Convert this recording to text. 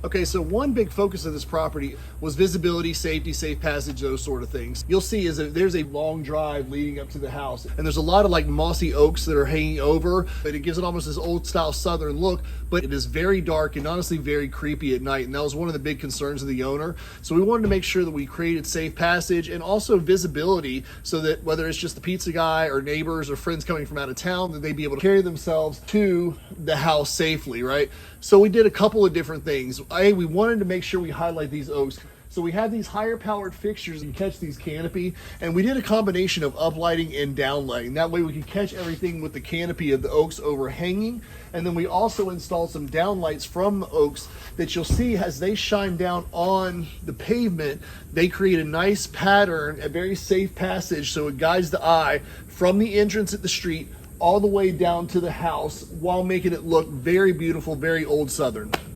Okay, so one big focus of this property was visibility, safety, safe passage, those sort of things. You'll see is that there's a long drive leading up to the house, and there's a lot of like mossy oaks that are hanging over, but it gives it almost this old style southern look, but it is very dark and honestly very creepy at night, and that was one of the big concerns of the owner. So we wanted to make sure that we created safe passage and also visibility so that whether it's just the pizza guy or neighbors or friends coming from out of town, that they'd be able to carry themselves to the house safely, right? So we did a couple of different things. We wanted to make sure we highlight these oaks. So we had these higher powered fixtures and catch these canopy, and we did a combination of uplighting and downlighting. That way we could catch everything with the canopy of the oaks overhanging. And then we also installed some downlights from the oaks that you'll see as they shine down on the pavement, they create a nice pattern, a very safe passage, so it guides the eye from the entrance at the street all the way down to the house while making it look very beautiful, very old Southern.